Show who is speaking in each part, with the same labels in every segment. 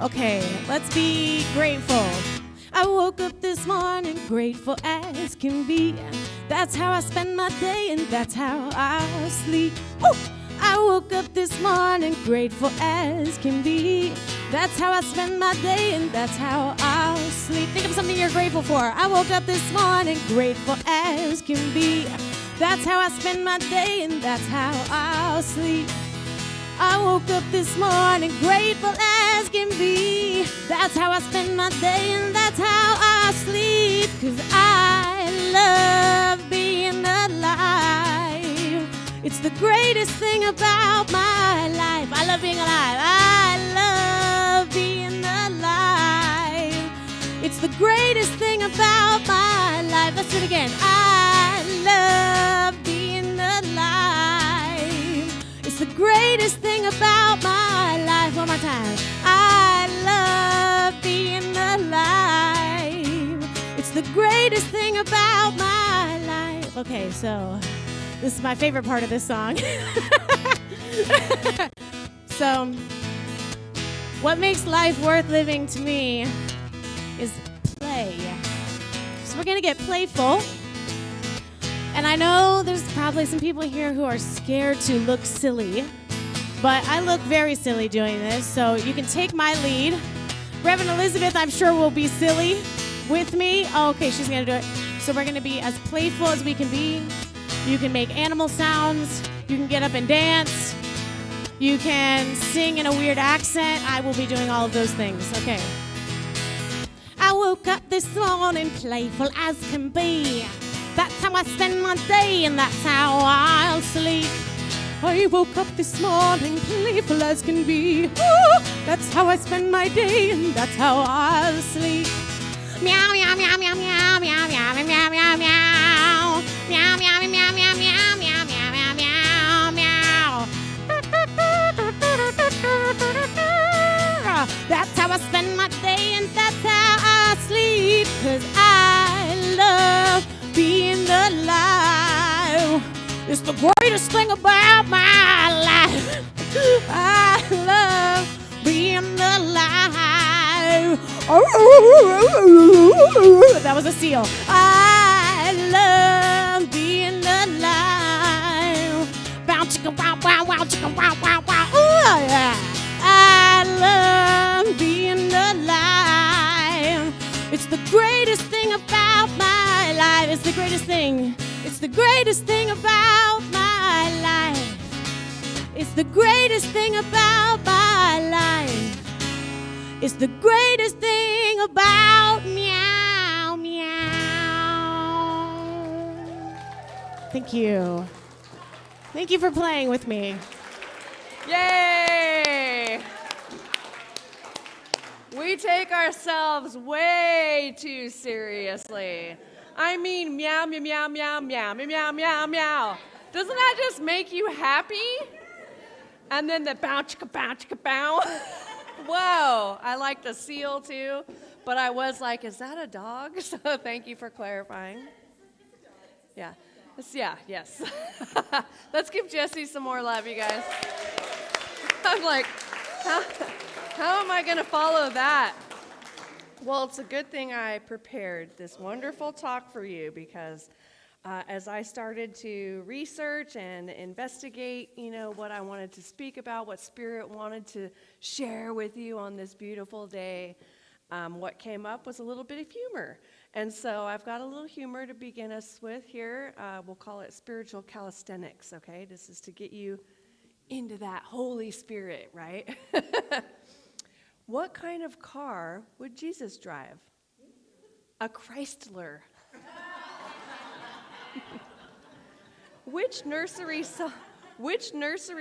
Speaker 1: Okay, let's be grateful. I woke up this morning grateful as can be. That's how I spend my day and that's how I sleep. Woo! I woke up this morning grateful as can be. That's how I spend my day and that's how I'll sleep. Think of something you're grateful for. I woke up this morning grateful as can be. That's how I spend my day and that's how I'll sleep. I woke up this morning grateful as can be. That's how I spend my day and that's how I sleep. 'Cause I love being alive. It's the greatest thing about my life. I love being alive. I love being alive. It's the greatest thing about my life. Let's do it again. I love being alive. It's the greatest thing about my life. One more time. I love being alive. It's the greatest thing about my life. Okay, so this is my favorite part of this song. So, what makes life worth living to me is play. So we're gonna get playful. And I know there's probably some people here who are scared to look silly, but I look very silly doing this, so you can take my lead. Reverend Elizabeth, I'm sure, will be silly with me. Oh, okay, she's gonna do it. So we're gonna be as playful as we can be. You can make animal sounds. You can get up and dance. You can sing in a weird accent. I will be doing all of those things. Okay. I woke up this morning playful as can be. That's how I spend my day and that's how I'll sleep. I woke up this morning playful as can be. Ooh, that's how I spend my day and that's how I'll sleep. Meow, meow, meow, meow, meow, meow, meow, meow, meow, meow, meow. Meow, meow, meow, meow, meow, meow, meow, meow, meow, meow. That's how I spend my day and that's how I sleep. 'Cause I love being alive. It's the greatest thing about my life. I love being alive. That was a seal. I love being alive. Bow chicka wow wow wow chicka wow wow wow. Ooh yeah. I love being alive. It's the greatest thing about my life. It's the greatest thing. It's the greatest thing about my life. It's the greatest thing about my life. It's the greatest thing about meow, meow. Thank you. Thank you for playing with me.
Speaker 2: Yay! We take ourselves way too seriously. I mean, meow, meow, meow, meow, meow, meow, meow, meow. Doesn't that just make you happy? And then the bow, chicka, bow, chicka, bow. Whoa, I like the seal too, but I was like, is that a dog? So thank you for clarifying. Yeah, yes. Let's give Jesse some more love, you guys. I'm like, how am I going to follow that? Well, it's a good thing I prepared this wonderful talk for you because as I started to research and investigate, what I wanted to speak about, what Spirit wanted to share with you on this beautiful day, what came up was a little bit of humor. And so I've got a little humor to begin us with here. We'll call it spiritual calisthenics, okay? This is to get you into that Holy Spirit, right? What kind of car would Jesus drive? A Chrysler. Which nursery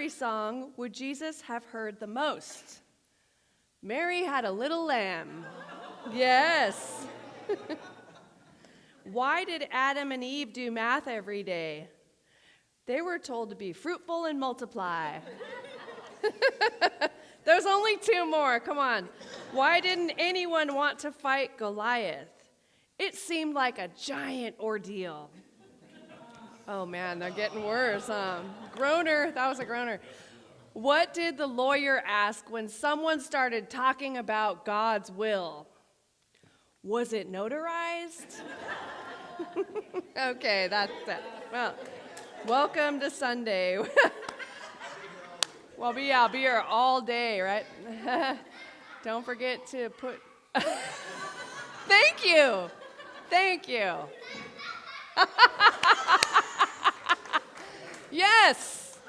Speaker 2: song would Jesus have heard the most? Mary Had a Little Lamb. Yes. Why did Adam and Eve do math every day? They were told to be fruitful and multiply. There's only two more. Come on. Why didn't anyone want to fight Goliath? It seemed like a giant ordeal. Oh, man, they're getting worse. Groaner. That was a groaner. What did the lawyer ask when someone started talking about God's will? Was it notarized? Okay, that's it. Well, welcome to Sunday. Well, I'll be here all day, right? Don't forget to put... Thank you. Thank you. Yes,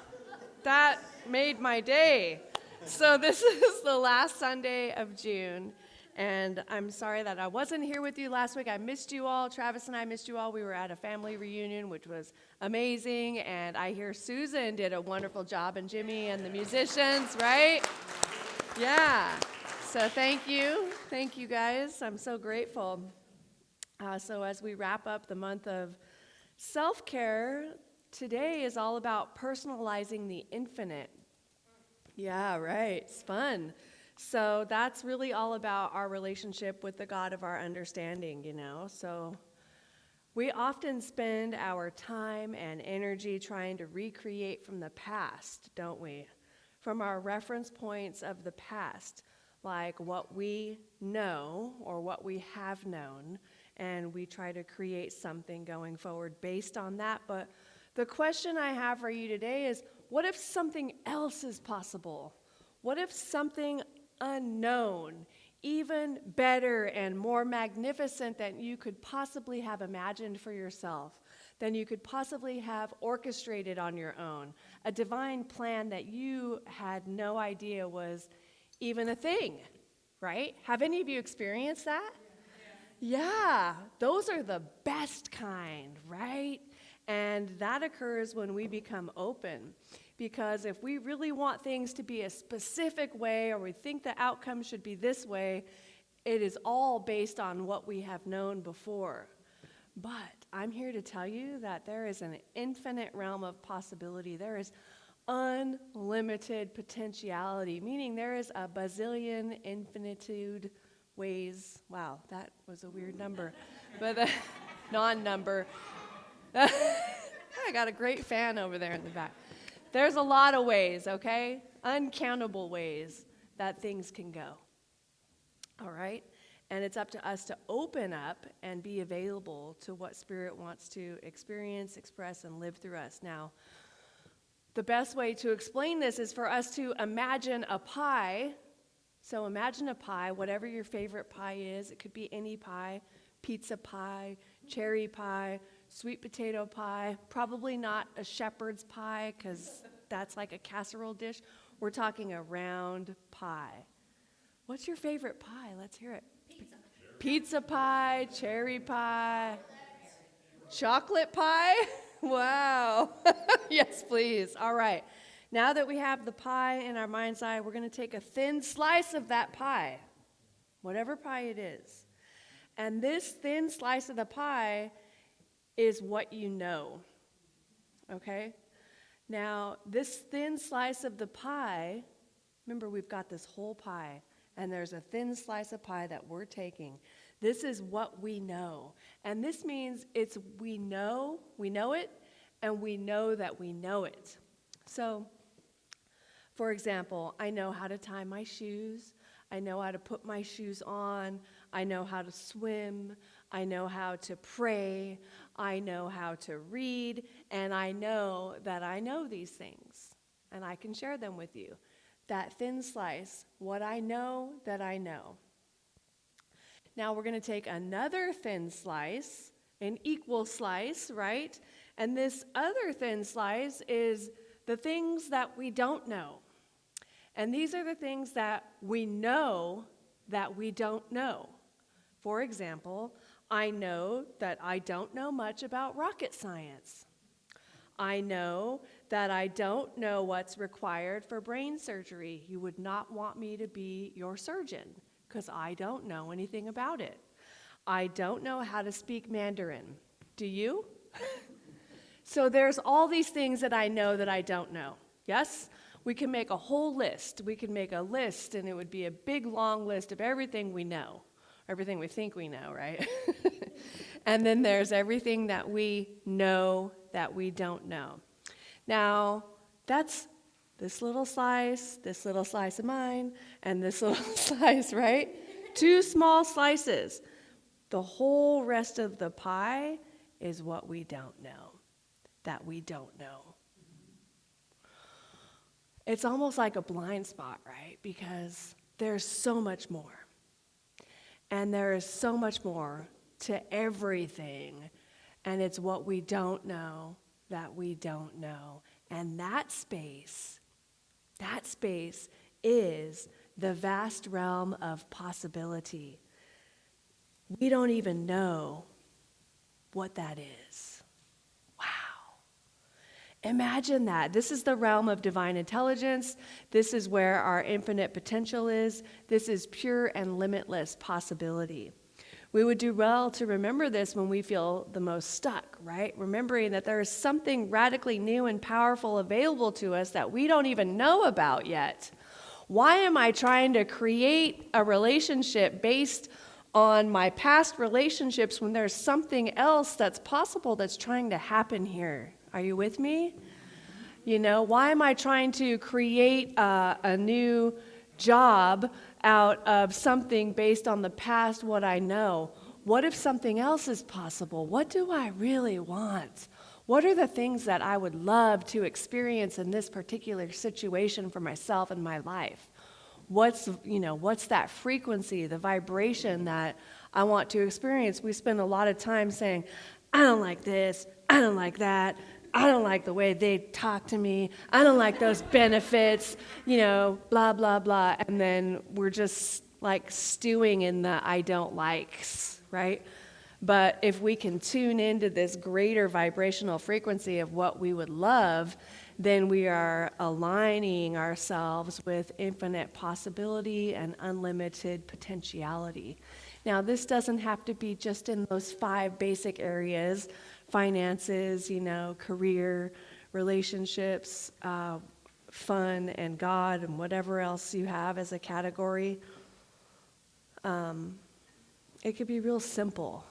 Speaker 2: that made my day. So this is the last Sunday of June, and I'm sorry that I wasn't here with you last week. I missed you all. Travis and I missed you all. We were at a family reunion, which was amazing, and I hear Susan did a wonderful job, and Jimmy and the musicians, right? Yeah. So thank you. Thank you, guys. I'm so grateful. So as we wrap up the month of self-care, today is all about personalizing the infinite. Yeah, right. It's fun. So that's really all about our relationship with the God of our understanding, you know. So we often spend our time and energy trying to recreate from the past, don't we? From our reference points of the past, like what we know or what we have known, and we try to create something going forward based on that. But the question I have for you today is, what if something else is possible? What if something unknown, even better and more magnificent than you could possibly have imagined for yourself, than you could possibly have orchestrated on your own, a divine plan that you had no idea was even a thing, right? Have any of you experienced that? Yeah, those are the best kind, right? And that occurs when we become open. Because if we really want things to be a specific way, or we think the outcome should be this way, it is all based on what we have known before. But I'm here to tell you that there is an infinite realm of possibility. There is unlimited potentiality, meaning there is a bazillion infinitude ways. Wow, that was a weird number, but a non-number. I got a great fan over there in the back. There's a lot of ways, okay? Uncountable ways that things can go. All right? And it's up to us to open up and be available to what Spirit wants to experience, express, and live through us. Now, the best way to explain this is for us to imagine a pie. So imagine a pie, whatever your favorite pie is. It could be any pie, pizza pie, cherry pie, sweet potato pie, probably not a shepherd's pie because that's like a casserole dish. We're talking a round pie. What's your favorite pie? Let's hear it. Pizza pie, cherry pie, chocolate pie? Wow. Yes, please. All right. Now that we have the pie in our mind's eye, we're going to take a thin slice of that pie, whatever pie it is. And this thin slice of the pie is what you know, okay? Now, this thin slice of the pie, remember we've got this whole pie, and there's a thin slice of pie that we're taking. This is what we know. And this means we know it, and we know that we know it. So, for example, I know how to tie my shoes. I know how to put my shoes on. I know how to swim. I know how to pray. I know how to read. And I know that I know these things. And I can share them with you. That thin slice, what I know that I know. Now we're going to take another thin slice, an equal slice, right? And this other thin slice is the things that we don't know. And these are the things that we know that we don't know. For example, I know that I don't know much about rocket science. I know that I don't know what's required for brain surgery. You would not want me to be your surgeon because I don't know anything about it. I don't know how to speak Mandarin. Do you? So there's all these things that I know that I don't know. Yes? We can make a whole list. We can make a list, and it would be a big, long list of everything we know, everything we think we know, right? And then there's everything that we know that we don't know. Now, that's this little slice of mine, and this little slice, right? 2 small slices. The whole rest of the pie is what we don't know, that we don't know. It's almost like a blind spot, right? Because there's so much more. And there is so much more to everything. And it's what we don't know that we don't know. And that space is the vast realm of possibility. We don't even know what that is. Wow. Imagine that. This is the realm of divine intelligence. This is where our infinite potential is. This is pure and limitless possibility. We would do well to remember this when we feel the most stuck, right? Remembering that there is something radically new and powerful available to us that we don't even know about yet. Why am I trying to create a relationship based on my past relationships when there's something else that's possible that's trying to happen here? Are you with me? Why am I trying to create a new job out of something based on the past, what I know? What if something else is possible? What do I really want? What are the things that I would love to experience in this particular situation for myself and my life? What's that frequency, the vibration that I want to experience? We spend a lot of time saying, I don't like this, I don't like that, I don't like the way they talk to me, I don't like those benefits, blah, blah, blah. And then we're just like stewing in the I don't likes, right? But if we can tune into this greater vibrational frequency of what we would love, then we are aligning ourselves with infinite possibility and unlimited potentiality. Now, this doesn't have to be just in those 5 basic areas: finances, career, relationships, fun, and God, and whatever else you have as a category. It could be real simple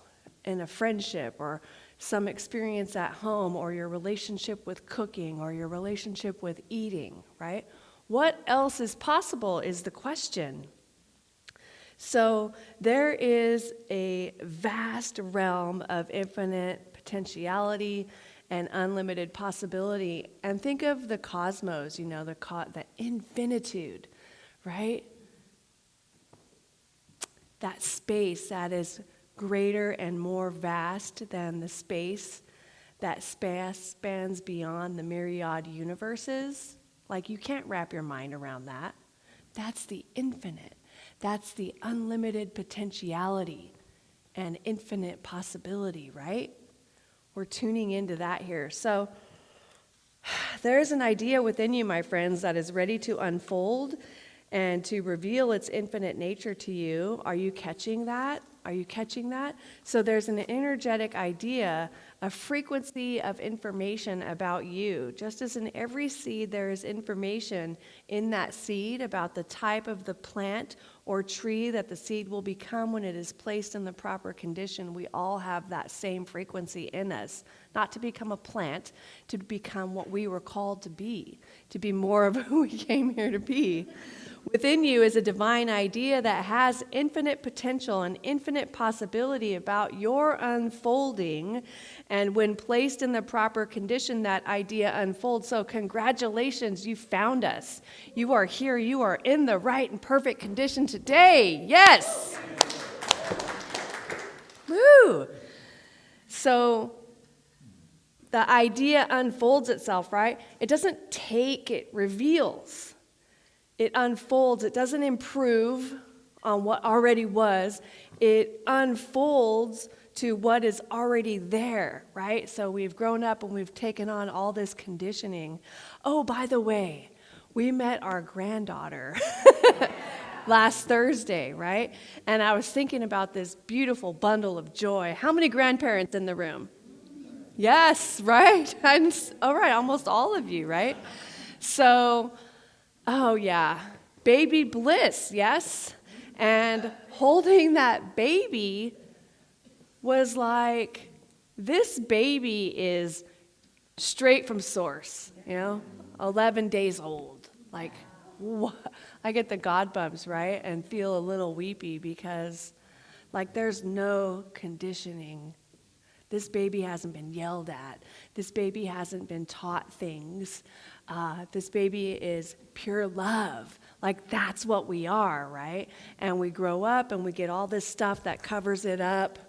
Speaker 2: in a friendship, or some experience at home, or your relationship with cooking, or your relationship with eating, right? What else is possible is the question. So there is a vast realm of infinite potentiality and unlimited possibility. And think of the cosmos, the infinitude, right? That space that is greater and more vast than the space that spans beyond the myriad universes. Like, you can't wrap your mind around that. That's the infinite. That's the unlimited potentiality and infinite possibility, right? We're tuning into that here. So there's an idea within you, my friends, that is ready to unfold and to reveal its infinite nature to you. Are you catching that? Are you catching that? So there's an energetic idea, a frequency of information about you. Just as in every seed, there is information in that seed about the type of the plant or tree that the seed will become when it is placed in the proper condition. We all have that same frequency in us. Not to become a plant, to become what we were called to be more of who we came here to be. Within you is a divine idea that has infinite potential and infinite possibility about your unfolding. And when placed in the proper condition, that idea unfolds. So congratulations, you found us. You are here. You are in the right and perfect condition today. Yes. Woo. So the idea unfolds itself, right? It doesn't take, it reveals. It unfolds. It doesn't improve on what already was. It unfolds to what is already there, right? So we've grown up and we've taken on all this conditioning. Oh, by the way, we met our granddaughter last Thursday, right? And I was thinking about this beautiful bundle of joy. How many grandparents in the room? Yes, right? All right, almost all of you, right? So, oh yeah, baby bliss, yes? And holding that baby was like, this baby is straight from source, 11 days old. Like, I get the God bumps, right? And feel a little weepy because, like, there's no conditioning. This baby hasn't been yelled at. This baby hasn't been taught things. This baby is pure love. Like, that's what we are, right? And we grow up and we get all this stuff that covers it up,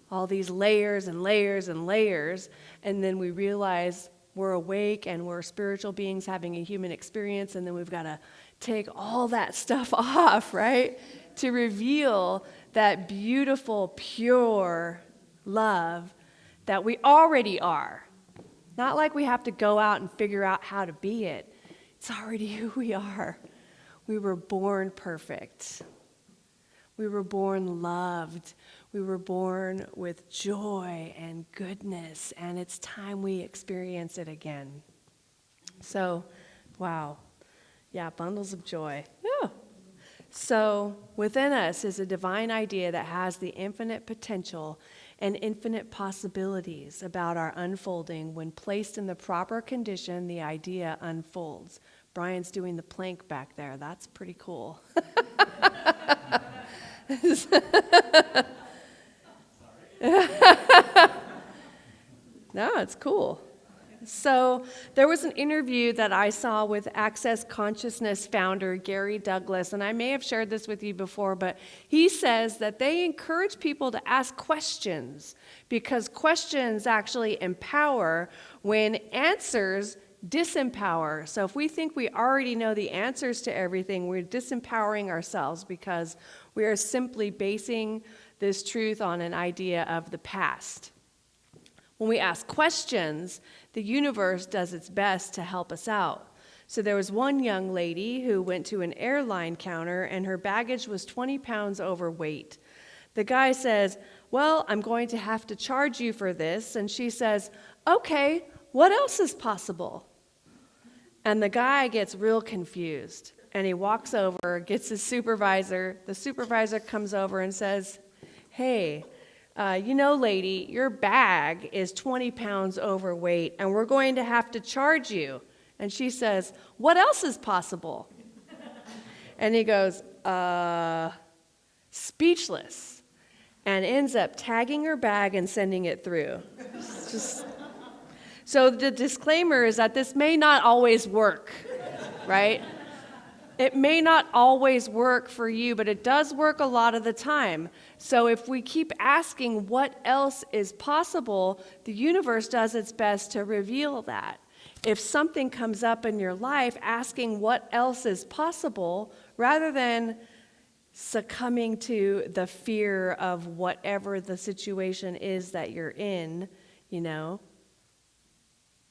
Speaker 2: all these layers and layers and layers, and then we realize we're awake and we're spiritual beings having a human experience, and then we've got to take all that stuff off, right? To reveal that beautiful, pure love that we already are. Not like we have to go out and figure out how to be it. It's already who we are. We were born perfect. We were born loved. We were born with joy and goodness, and it's time we experience it again. So, wow. Yeah, bundles of joy. Yeah. So, within us is a divine idea that has the infinite potential and infinite possibilities about our unfolding. When placed in the proper condition, the idea unfolds. Brian's doing the plank back there. That's pretty cool. No, it's cool. So there was an interview that I saw with Access Consciousness founder Gary Douglas, and I may have shared this with you before, but he says that they encourage people to ask questions because questions actually empower when answers disempower. So if we think we already know the answers to everything, we're disempowering ourselves because we are simply basing this truth on an idea of the past. When we ask questions, the universe does its best to help us out. So there was one young lady who went to an airline counter and her baggage was 20 pounds overweight. The guy says, "Well, I'm going to have to charge you for this." And she says, "Okay, what else is possible?" And the guy gets real confused. And he walks over, gets his supervisor. The supervisor comes over and says, "Hey, lady, your bag is 20 pounds overweight, and we're going to have to charge you." And she says, "What else is possible?" And he goes, speechless, and ends up tagging her bag and sending it through. So the disclaimer is that this may not always work, right? It may not always work for you, but it does work a lot of the time. So if we keep asking what else is possible, the universe does its best to reveal that. If something comes up in your life, asking what else is possible, rather than succumbing to the fear of whatever the situation is that you're in,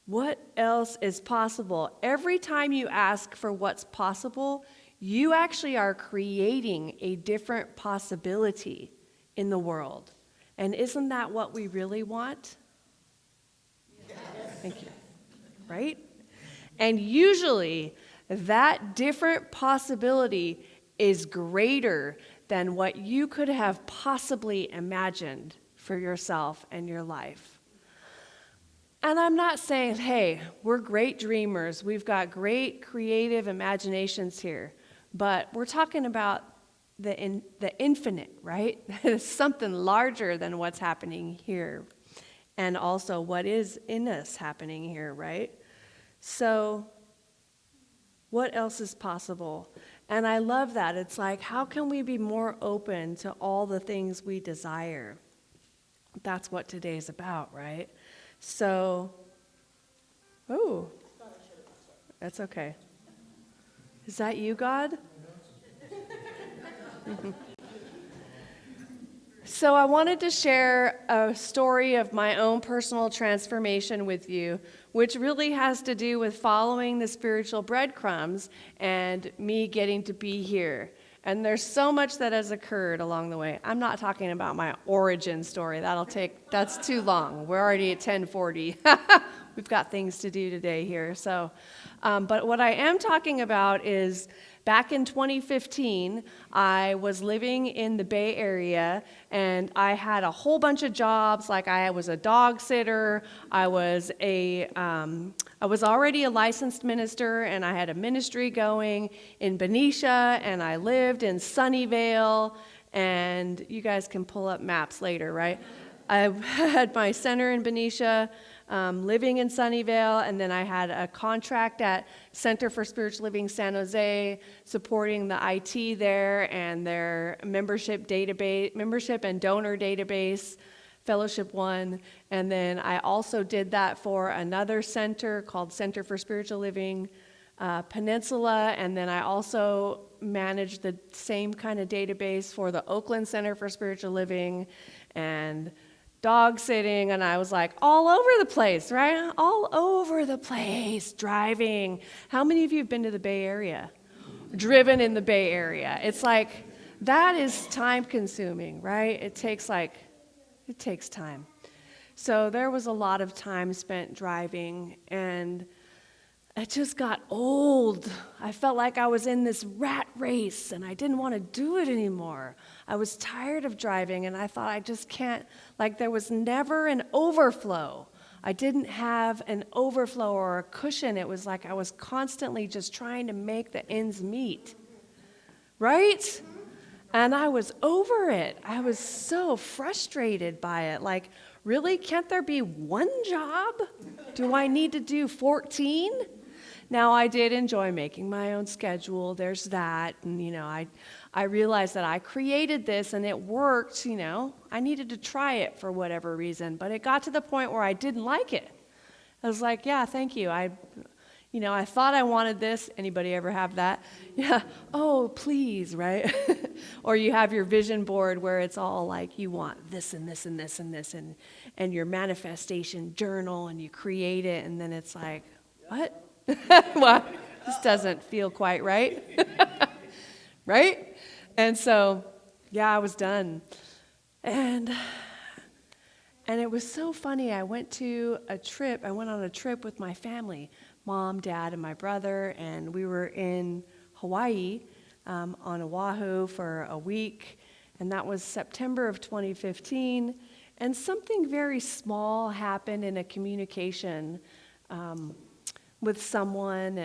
Speaker 2: what else is possible? Every time you ask for what's possible, you actually are creating a different possibility in the world. And isn't that what we really want? Yes. Thank you. Right? And usually, that different possibility is greater than what you could have possibly imagined for yourself and your life. And I'm not saying, hey, we're great dreamers, we've got great creative imaginations here, but we're talking about the infinite, right? Something larger than what's happening here, and also what is in us happening here, right? So what else is possible? And I love that. It's like, how can we be more open to all the things we desire? That's what today's about, right? So, that's okay. Is that you, God? So I wanted to share a story of my own personal transformation with you, which really has to do with following the spiritual breadcrumbs and me getting to be here. And there's so much that has occurred along the way. I'm not talking about my origin story. That's too long. We're already at 10:40. we've got things to do today here. So, but what I am talking about is back in 2015, I was living in the Bay Area, and I had a whole bunch of jobs. Like I was a dog sitter, I was already a licensed minister, and I had a ministry going in Benicia, and I lived in Sunnyvale, and you guys can pull up maps later, right? I had my center in Benicia, living in Sunnyvale, and then I had a contract at Center for Spiritual Living San Jose, supporting the IT there and their membership and donor database, Fellowship One. And then I also did that for another center called Center for Spiritual Living Peninsula, and then I also managed the same kind of database for the Oakland Center for Spiritual Living and dog sitting, and I was like all over the place, right? All over the place, driving. How many of you have been to the Bay Area? Driven in the Bay Area. It's like, that is time consuming, right? It takes time. So there was a lot of time spent driving, and it just got old. I felt like I was in this rat race, and I didn't want to do it anymore. I was tired of driving, and I thought I just can't, like there was never an overflow. I didn't have an overflow or a cushion. It was like I was constantly just trying to make the ends meet, right? And I was over it. I was so frustrated by it. Like, really, can't there be one job? Do I need to do 14? Now, I did enjoy making my own schedule. There's that. And, I realized that I created this and it worked. I needed to try it for whatever reason. But it got to the point where I didn't like it. I was like, yeah, thank you. I thought I wanted this. Anybody ever have that? Yeah. Oh, please, right? Or you have your vision board where it's all like you want this and this and this and this and your manifestation journal, and you create it, and then it's like, what? Well, this doesn't feel quite right. Right? And so, yeah, I was done. And it was so funny. I went on a trip with my family, Mom, Dad, and my brother, and we were in Hawaii, on Oahu for a week, and that was September of 2015, and something very small happened in a communication with someone,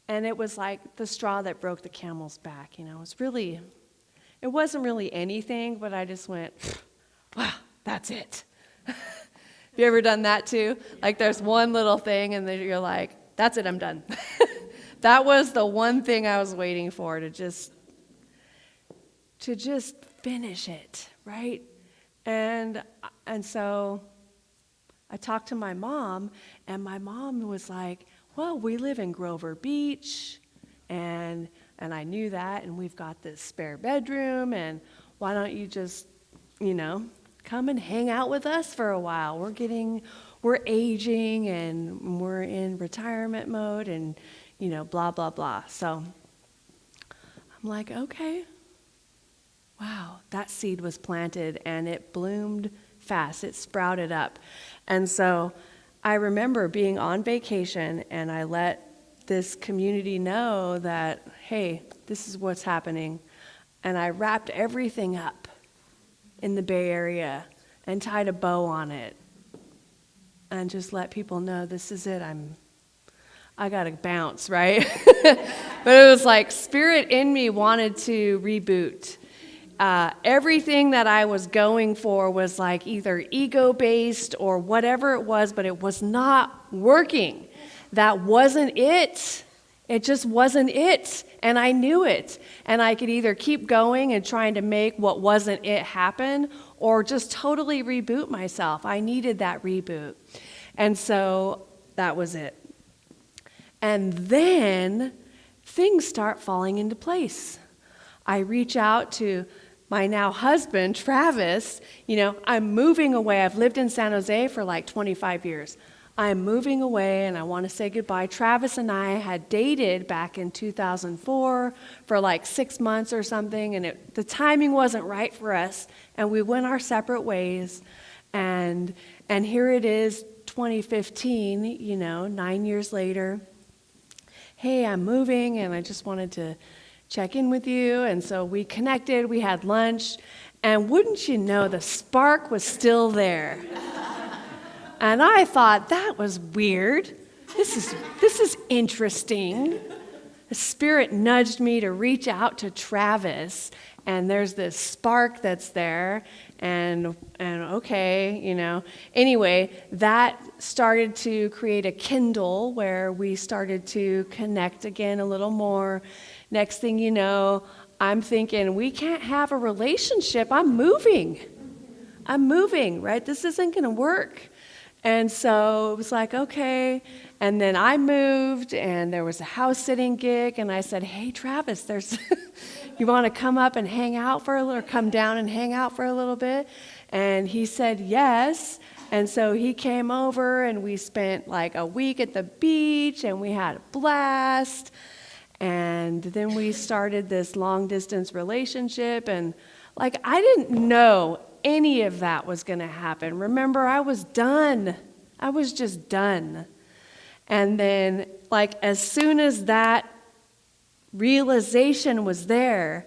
Speaker 2: and it was like the straw that broke the camel's back. It wasn't really anything, but I just went, wow, that's it. Have you ever done that too? Like there's one little thing and then you're like, that's it, I'm done. That was the one thing I was waiting for, to just finish it, right? And so I talked to my mom, and my mom was like, well, we live in Grover Beach, and I knew that, and we've got this spare bedroom, and why don't you just, come and hang out with us for a while. We're aging, and we're in retirement mode, and, blah, blah, blah. So I'm like, okay. Wow, that seed was planted, and it bloomed fast. It sprouted up. And so I remember being on vacation, and I let this community know that, hey, this is what's happening. And I wrapped everything up in the Bay Area and tied a bow on it and just let people know, this is it. I got to bounce, right? But it was like spirit in me wanted to reboot. Everything that I was going for was like either ego-based or whatever it was, but it was not working. That wasn't it. It just wasn't it. And I knew it. And I could either keep going and trying to make what wasn't it happen, or just totally reboot myself. I needed that reboot. And so that was it. And then things start falling into place. I reach out to my now husband, Travis. I'm moving away. I've lived in San Jose for like 25 years. I'm moving away and I want to say goodbye. Travis and I had dated back in 2004 for like 6 months or something, and the timing wasn't right for us, and we went our separate ways. And here it is, 2015, 9 years later. Hey, I'm moving, and I just wanted to check in with you. And so we connected, we had lunch, and wouldn't you know, the spark was still there. And I thought, that was weird. This is interesting. The Spirit nudged me to reach out to Travis, and there's this spark that's there, and okay, Anyway, that started to create a kindle where we started to connect again a little more. Next thing you know, I'm thinking, we can't have a relationship. I'm moving, right? This isn't going to work. And so it was like, okay. And then I moved, and there was a house sitting gig, and I said, hey, Travis, you want to come up and hang out for a little, or come down and hang out for a little bit? And he said yes. And so he came over, and we spent like a week at the beach, and we had a blast. And then we started this long-distance relationship, and like I didn't know any of that was going to happen. Remember, I was done. I was just done. And then, like, as soon as that realization was there,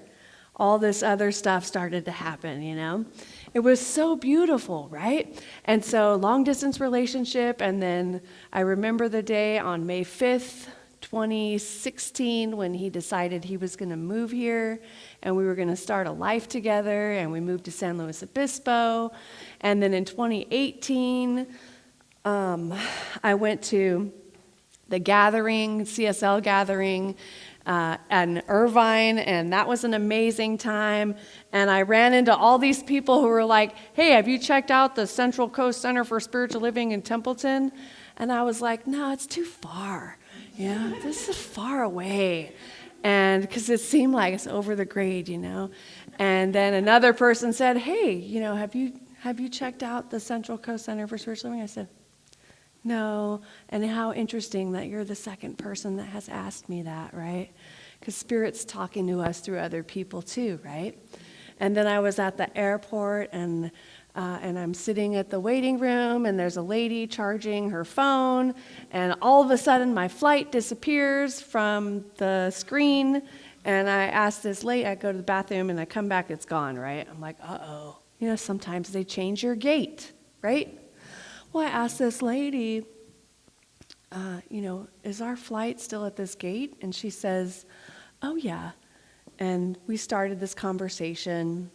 Speaker 2: all this other stuff started to happen, It was so beautiful, right? And so, long-distance relationship, and then I remember the day on May 5th, 2016, when he decided he was going to move here, and we were going to start a life together, and we moved to San Luis Obispo. And then in 2018, I went to the gathering, CSL gathering, in Irvine, and that was an amazing time. And I ran into all these people who were like, hey, have you checked out the Central Coast Center for Spiritual Living in Templeton? And I was like, no, it's too far. This is far away. And because it seemed like it's over the grade, And then another person said, hey, have you checked out the Central Coast Center for Spiritual Living? I said, no. And how interesting that you're the second person that has asked me that, right? Because Spirit's talking to us through other people too, right? And then I was at the airport, and I'm sitting at the waiting room, and there's a lady charging her phone, and all of a sudden my flight disappears from the screen, and I ask this lady, I go to the bathroom, and I come back, it's gone, right? I'm like, uh-oh. Sometimes they change your gate, right? Well, I asked this lady, is our flight still at this gate? And she says, oh, yeah. And we started this conversation,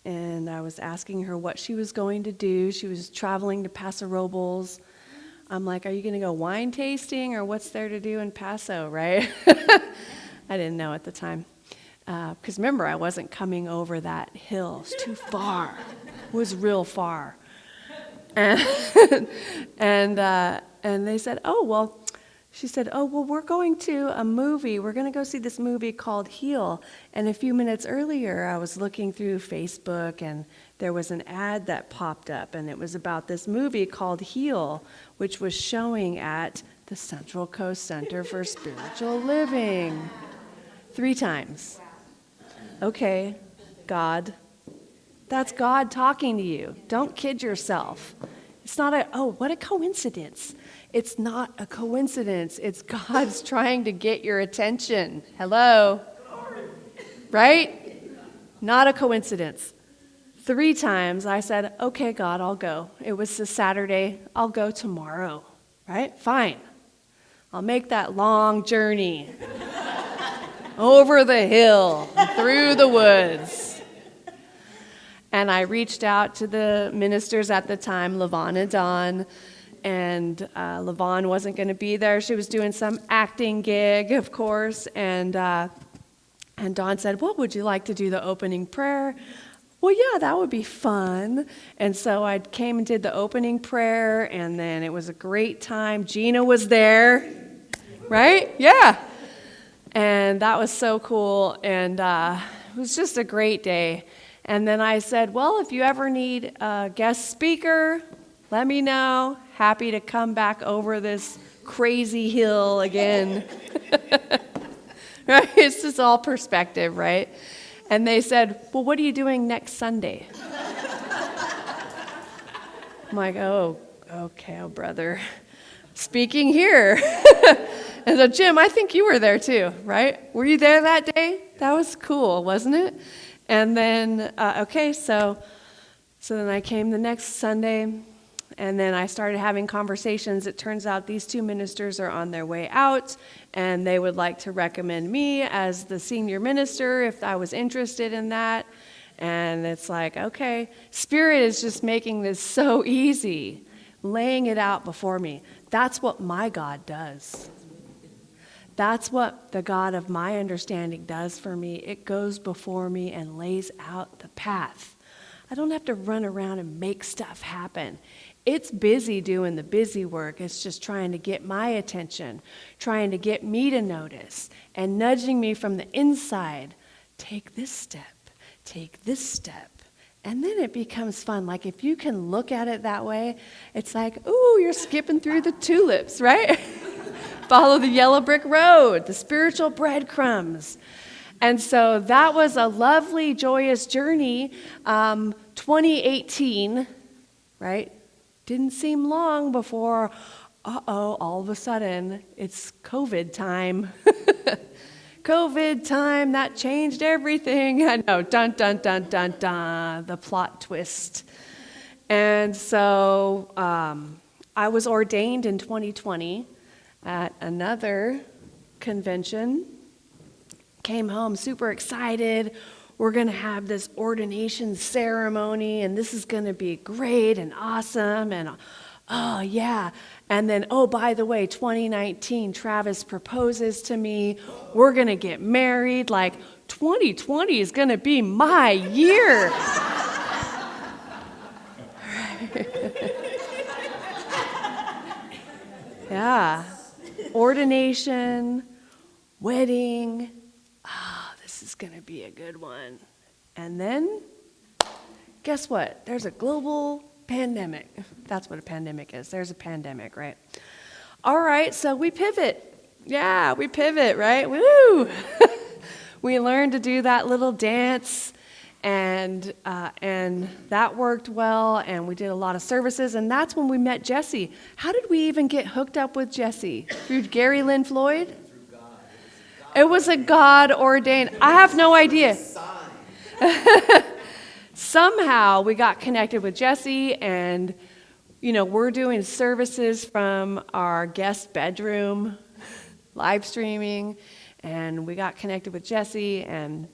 Speaker 2: and I was asking her what she was going to do. She was traveling to Paso Robles. I'm like, are you going to go wine tasting, or what's there to do in Paso, right? I didn't know at the time. Because remember, I wasn't coming over that hill. It's too far. It was real far. And they said, she said, we're going to a movie. We're going to go see this movie called Heal. And a few minutes earlier, I was looking through Facebook, and there was an ad that popped up, and it was about this movie called Heal, which was showing at the Central Coast Center for Spiritual Living 3 times. Okay, God. That's God talking to you. Don't kid yourself. It's not what a coincidence. It's not a coincidence. It's God's trying to get your attention. Hello? Right? Not a coincidence. 3 times I said, okay, God, I'll go. It was a Saturday. I'll go tomorrow. Right? Fine. I'll make that long journey over the hill, through the woods. And I reached out to the ministers at the time, LaVon and Dawn, and LaVon wasn't going to be there. She was doing some acting gig, of course, and Dawn said, well, would you like to do the opening prayer? Well, yeah, that would be fun. And so I came and did the opening prayer, and then it was a great time. Gina was there, right? Yeah. And that was so cool, and it was just a great day. And then I said, well, if you ever need a guest speaker, let me know. Happy to come back over this crazy hill again. Right? It's just all perspective, right? And they said, well, what are you doing next Sunday? I'm like, oh, okay, oh brother, speaking here. And so Jim, I think you were there too, right? Were you there that day? That was cool, wasn't it? And then, so then I came the next Sunday, and then I started having conversations. It turns out these two ministers are on their way out, and they would like to recommend me as the senior minister if I was interested in that. And it's like, okay, Spirit is just making this so easy, laying it out before me. That's what my God does. That's what the God of my understanding does for me. It goes before me and lays out the path. I don't have to run around and make stuff happen. It's busy doing the busy work. It's just trying to get my attention, trying to get me to notice, and nudging me from the inside. Take this step, take this step. And then it becomes fun. Like if you can look at it that way, it's like, ooh, you're skipping through the tulips, right? Follow the yellow brick road, the spiritual breadcrumbs. And so that was a lovely, joyous journey. 2018, right? Didn't seem long before, all of a sudden, it's COVID time. COVID time, that changed everything. I know, dun, dun, dun, dun, dun, the plot twist. And so I was ordained in 2020 at another convention. Came home super excited. We're going to have this ordination ceremony, and this is going to be great and awesome. And oh, yeah. And then, oh, by the way, 2019, Travis proposes to me. We're going to get married. Like, 2020 is going to be my year. Yeah. Ordination, wedding. This is going to be a good one. And then, guess what? There's a global pandemic. That's what a pandemic is. There's a pandemic, right? All right, so we pivot. Yeah, we pivot, right? Woo! We learned to do that little dance, and that worked well, and we did a lot of services, and that's when we met Jesse. How did we even get hooked up with Jesse? Through Gary Lynn Floyd? It was a God ordained. I have no idea. Somehow we got connected with Jesse, and we're doing services from our guest bedroom, live streaming, and we got connected with Jesse, and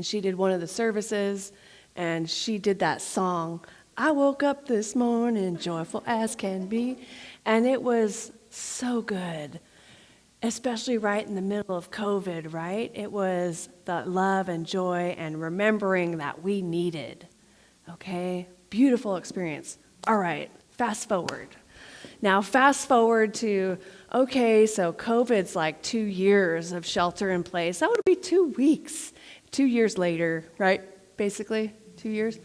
Speaker 2: she did one of the services, and she did that song, I woke up this morning joyful as can be, and it was so good. Especially right in the middle of COVID, right? It was the love and joy and remembering that we needed, okay? Beautiful experience. All right, fast forward. Now fast forward to, okay, so COVID's like 2 years of shelter in place. That would be 2 weeks. 2 years later, right? Basically, 2 years.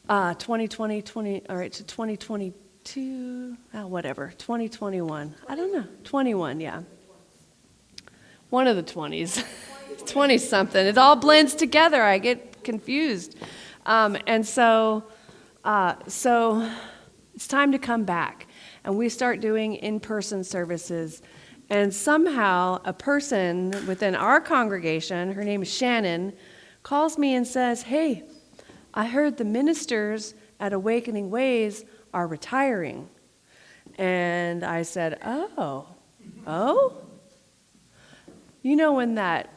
Speaker 2: 2020, all right, so 2022. 2021. I don't know. 21, yeah. One of the 20s. 20-something. It all blends together. I get confused. And so it's time to come back. And we start doing in-person services. And somehow a person within our congregation, her name is Shannon, calls me and says, hey, I heard the ministers at Awakening Ways are retiring. And I said, oh? When that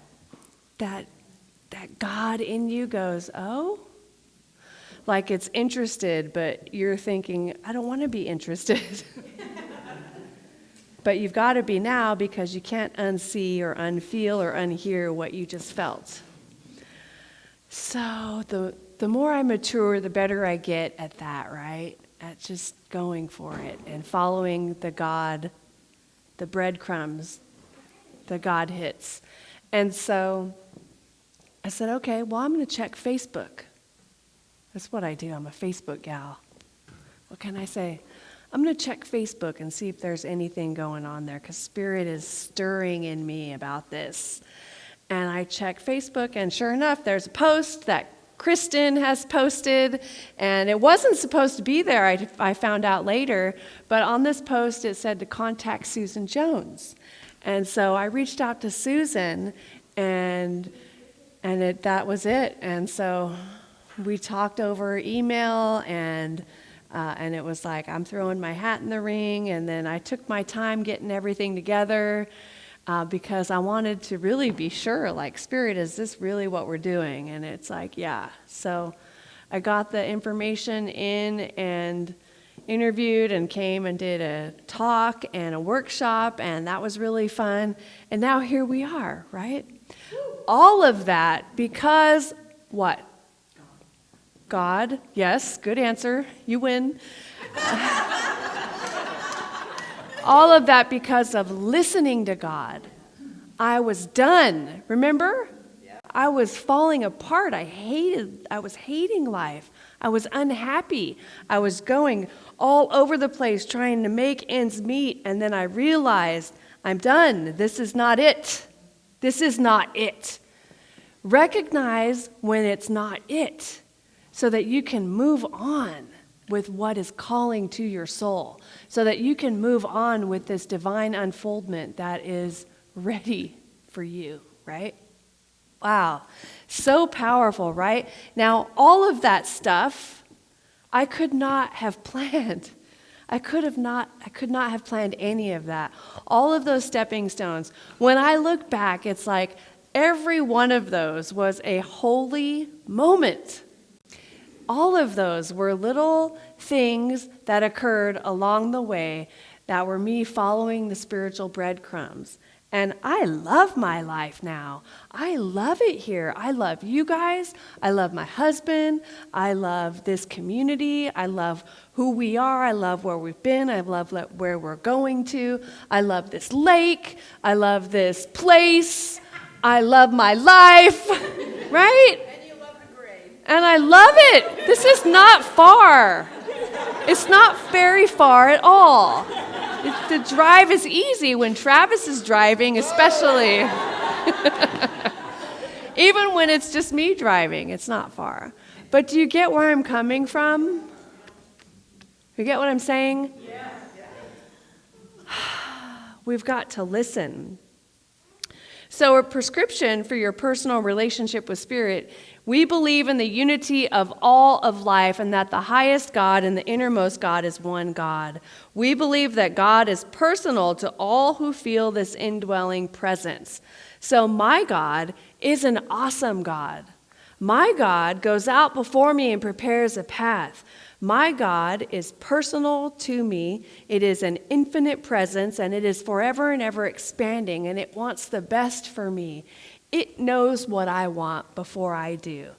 Speaker 2: God in you goes, oh? Like it's interested, but you're thinking, I don't want to be interested. But you've got to be now because you can't unsee or unfeel or unhear what you just felt. So the more I mature, the better I get at that, right? At just going for it and following the breadcrumbs, the God hits. And so I said, okay, well, I'm going to check Facebook. That's what I do. I'm a Facebook gal. What can I say? I'm going to check Facebook and see if there's anything going on there because Spirit is stirring in me about this. And I check Facebook, and sure enough, there's a post that Kristen has posted, and it wasn't supposed to be there, I found out later, but on this post it said to contact Susan Jones. And so I reached out to Susan, and that was it. And so we talked over email, and it was like, I'm throwing my hat in the ring. And then I took my time getting everything together because I wanted to really be sure, like, Spirit, is this really what we're doing? And it's like, yeah. So I got the information in and interviewed and came and did a talk and a workshop, and that was really fun. And now here we are, right? All of that because what? God. Yes, good answer. You win. All of that because of listening to God. I was done. Remember? I was falling apart. I was hating life. I was unhappy. I was going all over the place trying to make ends meet. And then I realized, I'm done. This is not it. This is not it. Recognize when it's not it so that you can move on with what is calling to your soul, so that you can move on with this divine unfoldment that is ready for you, right? Wow, so powerful, right? Now, all of that stuff, I could not have planned. I could not have planned any of that. All of those stepping stones, when I look back, it's like every one of those was a holy moment. All of those were little things that occurred along the way that were me following the spiritual breadcrumbs. And I love my life now. I love it here. I love you guys. I love my husband. I love this community. I love who we are. I love where we've been. I love where we're going to. I love this lake. I love this place. I love my life, right?
Speaker 3: And you love the grade.
Speaker 2: And I love it. This is not far. It's not very far at all. The drive is easy when Travis is driving, especially. Even when it's just me driving, it's not far. But do you get where I'm coming from? You get what I'm saying?
Speaker 3: Yeah.
Speaker 2: We've got to listen. So a prescription for your personal relationship with Spirit, we believe in the unity of all of life and that the highest God and the innermost God is one God. We believe that God is personal to all who feel this indwelling presence. So my God is an awesome God. My God goes out before me and prepares a path. My God is personal to me. It is an infinite presence, and it is forever and ever expanding, and it wants the best for me. It knows what I want before I do,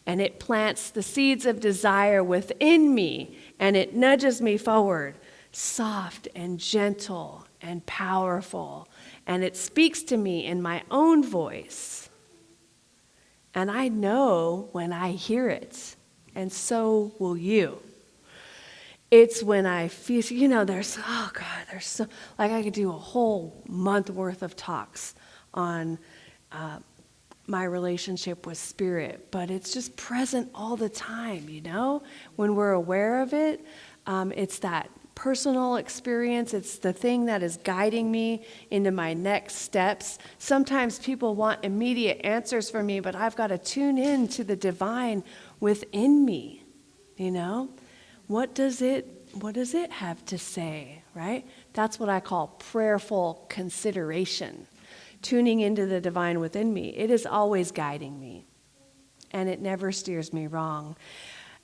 Speaker 2: and it plants the seeds of desire within me, and it nudges me forward, soft and gentle and powerful, and it speaks to me in my own voice. And I know when I hear it, and so will you. It's when I feel, there's so, like I could do a whole month worth of talks on my relationship with Spirit, but it's just present all the time, when we're aware of it. It's that personal experience. It's the thing that is guiding me into my next steps. Sometimes people want immediate answers from me, but I've got to tune in to the divine within me, What does it have to say, right? That's what I call prayerful consideration. Tuning into the divine within me. It is always guiding me, and it never steers me wrong.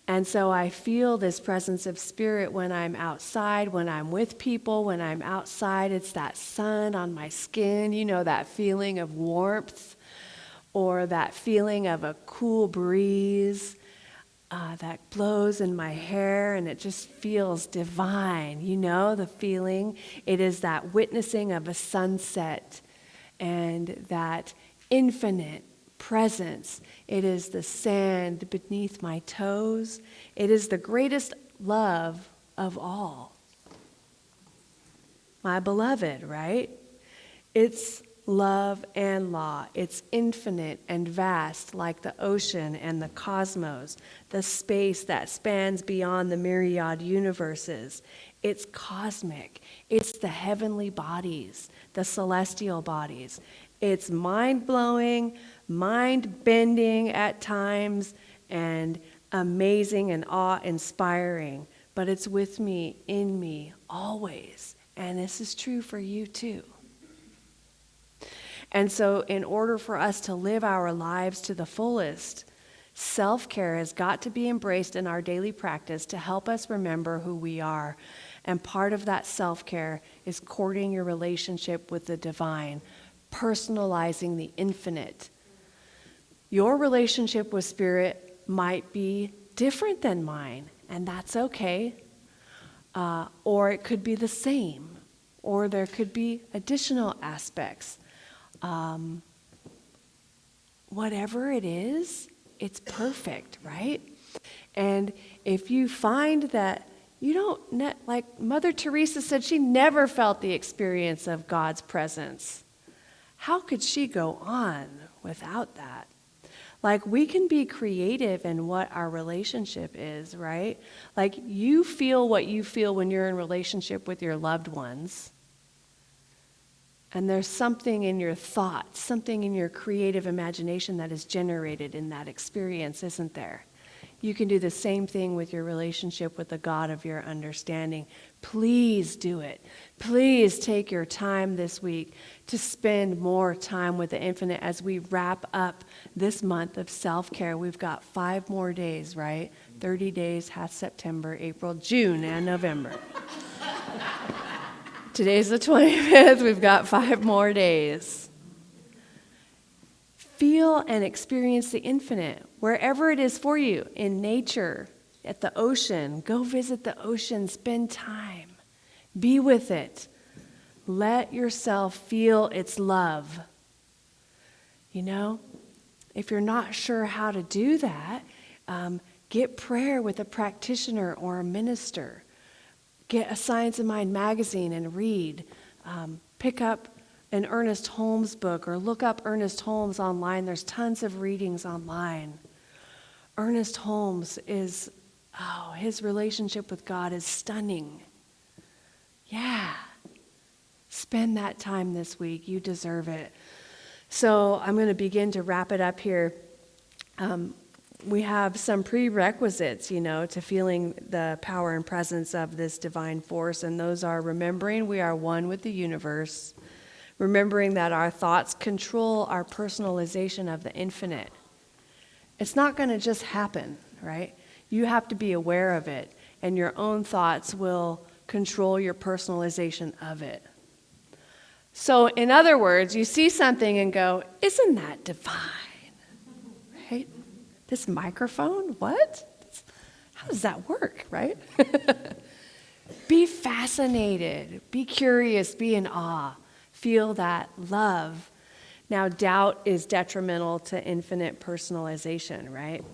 Speaker 2: And so I feel this presence of Spirit when I'm outside, when I'm with people, when I'm outside. It's that sun on my skin, that feeling of warmth, or that feeling of a cool breeze that blows in my hair, and it just feels divine. The feeling. It is that witnessing of a sunset and that infinite presence. It is the sand beneath my toes. It is the greatest love of all. My beloved, right? It's
Speaker 3: love and law. It's infinite and vast, like the ocean and the cosmos, the space that spans beyond the myriad universes. It's cosmic. It's the heavenly bodies, the celestial bodies. It's mind-blowing, mind-bending at times, and amazing and awe-inspiring. But it's with me, in me, always. And this is true for you too. And so in order for us to live our lives to the fullest, self-care has got to be embraced in our daily practice to help us remember who we are. And part of that self-care is courting your relationship with the divine, personalizing the infinite. Your relationship with Spirit might be different than mine, and that's okay. Or it could be the same, or there could be additional aspects. Whatever it is, it's perfect, right? And if you find that you don't, like Mother Teresa said, she never felt the experience of God's presence. How could she go on without that? Like, we can be creative in what our relationship is, right? Like, you feel what you feel when you're in relationship with your loved ones. And there's something in your thoughts, something in your creative imagination that is generated in that experience, isn't there? You can do the same thing with your relationship with the God of your understanding. Please do it. Please take your time this week to spend more time with the infinite as we wrap up this month of self-care. We've got 5 more days, right? 30 days, half September, April, June, and November. Today's the 25th. We've got 5 more days. Feel and experience the infinite wherever it is for you, in nature, at the ocean. Go visit the ocean, spend time. Be with it. Let yourself feel its love. You know, if you're not sure how to do that, get prayer with a practitioner or a minister. Get a Science of Mind magazine and read. Pick up an Ernest Holmes book or look up Ernest Holmes online. There's tons of readings online. Ernest Holmes is, his relationship with God is stunning. Yeah. Spend that time this week. You deserve it. So I'm going to begin to wrap it up here. We have some prerequisites, to feeling the power and presence of this divine force, and those are remembering we are one with the universe, remembering that our thoughts control our personalization of the infinite. It's not going to just happen, right? You have to be aware of it, and your own thoughts will control your personalization of it. So, in other words, you see something and go, isn't that divine? Right? This microphone, what? How does that work, right? Be fascinated, be curious, be in awe, feel that love. Now, doubt is detrimental to infinite personalization, right?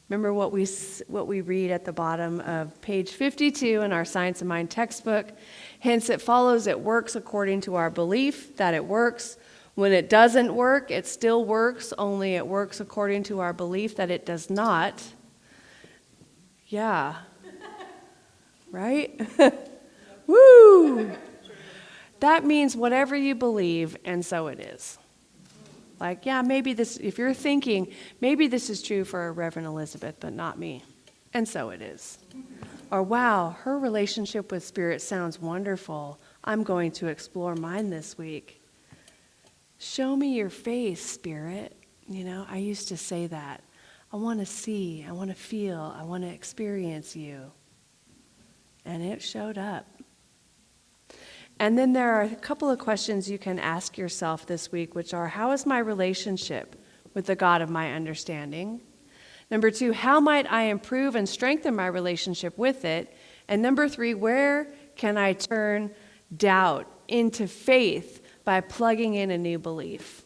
Speaker 3: Remember what we read at the bottom of page 52 in our Science of Mind textbook. Hence, it follows it works according to our belief that it works. When it doesn't work, it still works, only it works according to our belief that it does not. Yeah. Right? Woo! That means whatever you believe, and so it is. Like, yeah, maybe this, if you're thinking, maybe this is true for Reverend Elizabeth, but not me. And so it is. Or, wow, her relationship with Spirit sounds wonderful. I'm going to explore mine this week. Show me your face, Spirit. I used to say that. I want to see, I want to feel, I want to experience you. And it showed up. And then there are a couple of questions you can ask yourself this week, which are, how is my relationship with the God of my understanding? Number 2, how might I improve and strengthen my relationship with it? And number 3, where can I turn doubt into faith by plugging in a new belief?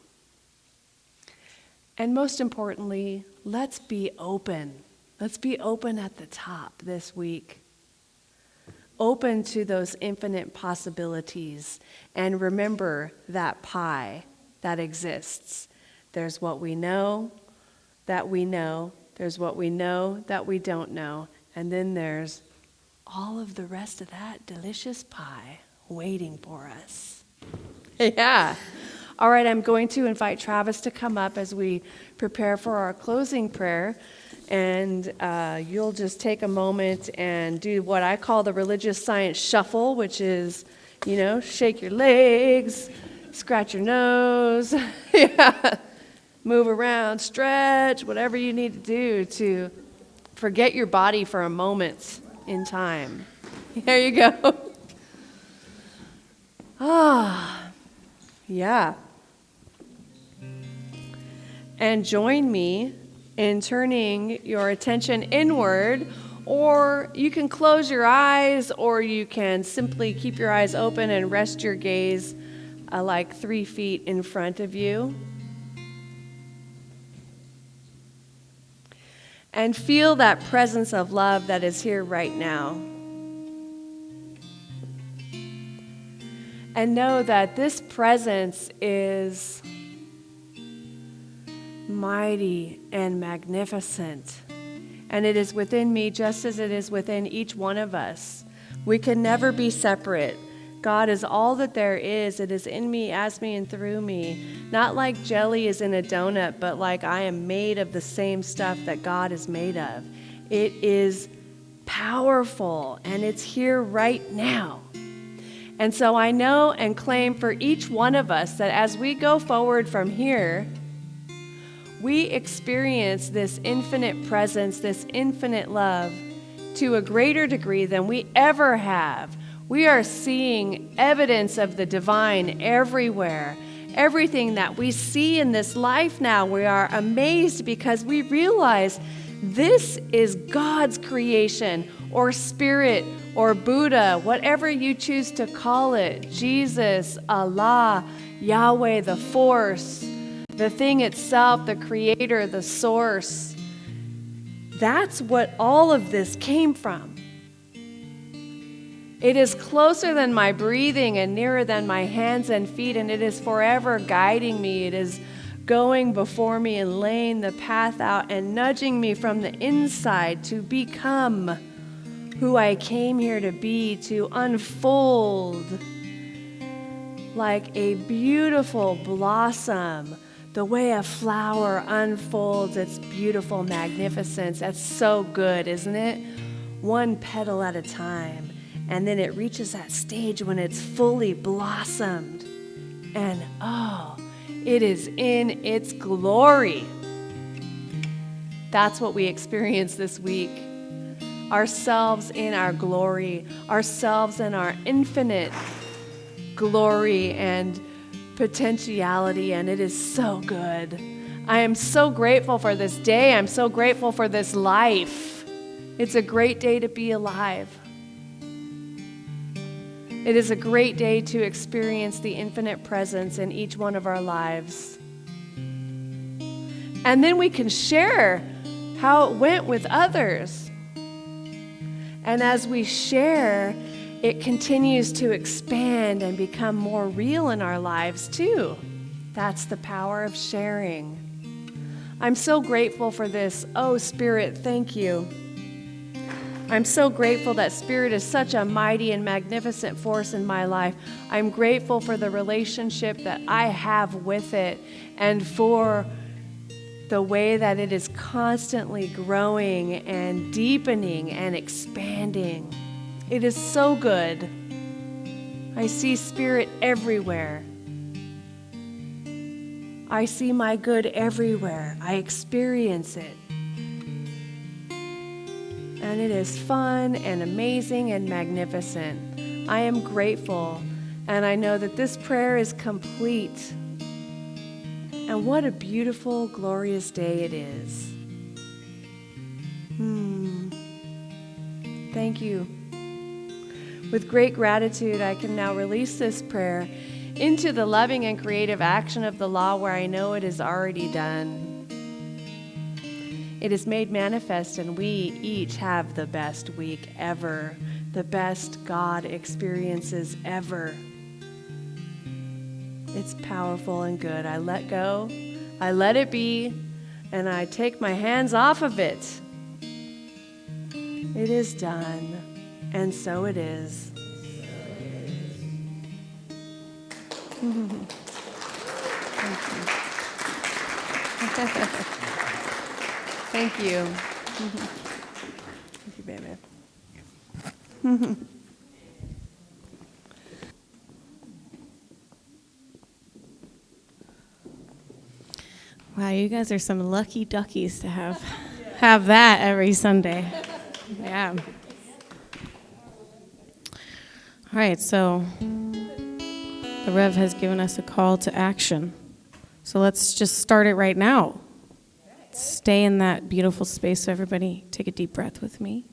Speaker 3: And most importantly, let's be open. Let's be open at the top this week. open to those infinite possibilities, and remember that pie that exists. There's what we know that we know, there's what we know that we don't know, and then there's all of the rest of that delicious pie waiting for us. Yeah. All right, I'm going to invite Travis to come up as we prepare for our closing prayer. And you'll just take a moment and do what I call the religious science shuffle, which is, shake your legs, scratch your nose, yeah, move around, stretch, whatever you need to do to forget your body for a moment in time. There you go. Yeah. And join me in turning your attention inward, or you can close your eyes, or you can simply keep your eyes open and rest your gaze like 3 feet in front of you. And feel that presence of love that is here right now. And know that this presence is mighty and magnificent. And it is within me just as it is within each one of us. We can never be separate. God is all that there is. It is in me, as me, and through me. Not like jelly is in a donut, but like I am made of the same stuff that God is made of. It is powerful, and it's here right now. And so I know and claim for each one of us that as we go forward from here, we experience this infinite presence, this infinite love to a greater degree than we ever have. We are seeing evidence of the divine everywhere. Everything that we see in this life now, we are amazed because we realize this is God's creation, or spirit, or Buddha, whatever you choose to call it, Jesus, Allah, Yahweh, the force, the thing itself, the creator, the source. That's what all of this came from. It is closer than my breathing and nearer than my hands and feet, and it is forever guiding me. It is going before me and laying the path out and nudging me from the inside to become who I came here to be, to unfold like a beautiful blossom, the way a flower unfolds its beautiful magnificence. That's so good, isn't it? One petal at a time. And then it reaches that stage when it's fully blossomed. And it is in its glory. That's what we experienced this week. Ourselves in our glory, ourselves in our infinite glory and potentiality, and it is so good. I am so grateful for this day. I'm so grateful for this life. It's a great day to be alive. It is a great day to experience the infinite presence in each one of our lives. And then we can share how it went with others. And as we share, it continues to expand and become more real in our lives too. That's the power of sharing. I'm so grateful for this. Oh, Spirit, thank you. I'm so grateful that Spirit is such a mighty and magnificent force in my life. I'm grateful for the relationship that I have with it and for the way that it is constantly growing and deepening and expanding. It is so good. I see Spirit everywhere. I see my good everywhere. I experience it. And it is fun and amazing and magnificent. I am grateful, and I know that this prayer is complete. And what a beautiful, glorious day it is. Thank you. With great gratitude, I can now release this prayer into the loving and creative action of the law where I know it is already done. It is made manifest, and we each have the best week ever. the best God experiences ever. It's powerful and good. I let go, I let it be, and I take my hands off of it. It is done, and so it is. Thank you. Thank you, baby.
Speaker 1: Wow, you guys are some lucky duckies to have that every Sunday. Yeah. All right, so the Rev has given us a call to action. So let's just start it right now. Stay in that beautiful space. So everybody take a deep breath with me.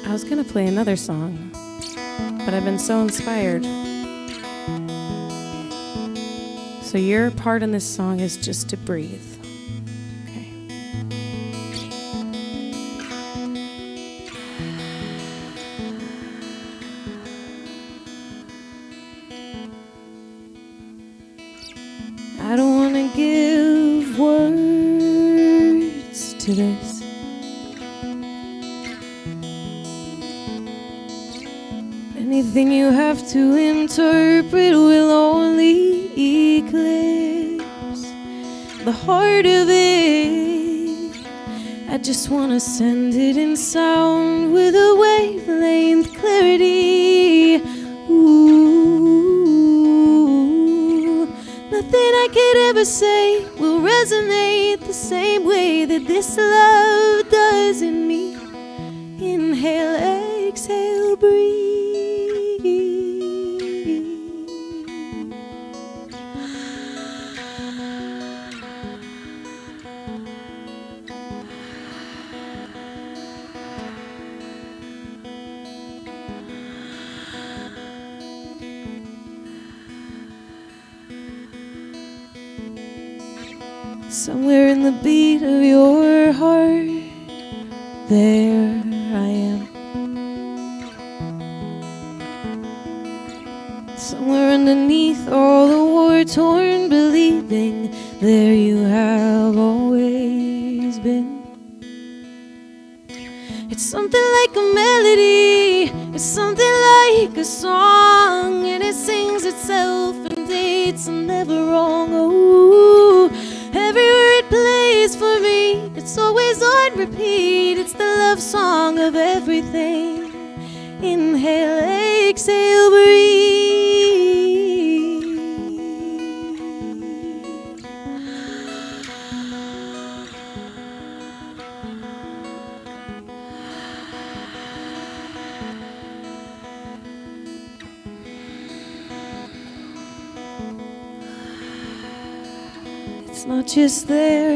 Speaker 1: I was going to play another song, but I've been so inspired. So your part in this song is just to breathe. Okay. I don't want to give words to this. Anything you have to interpret will only eclipse the heart of it. I just want to send it in sound with a wavelength clarity. Ooh, nothing I could ever say will resonate the same way that this love does in me. Inhale, exhale, breathe. Somewhere in the beat of your heart, there I am. Somewhere underneath all the war-torn believing, there you have always been. It's something like a melody, it's something like a song, and it sings itself and dates are never wrong. Oh, everywhere it plays for me, it's always on repeat. It's the love song of everything. Inhale, exhale, breathe. It's not just there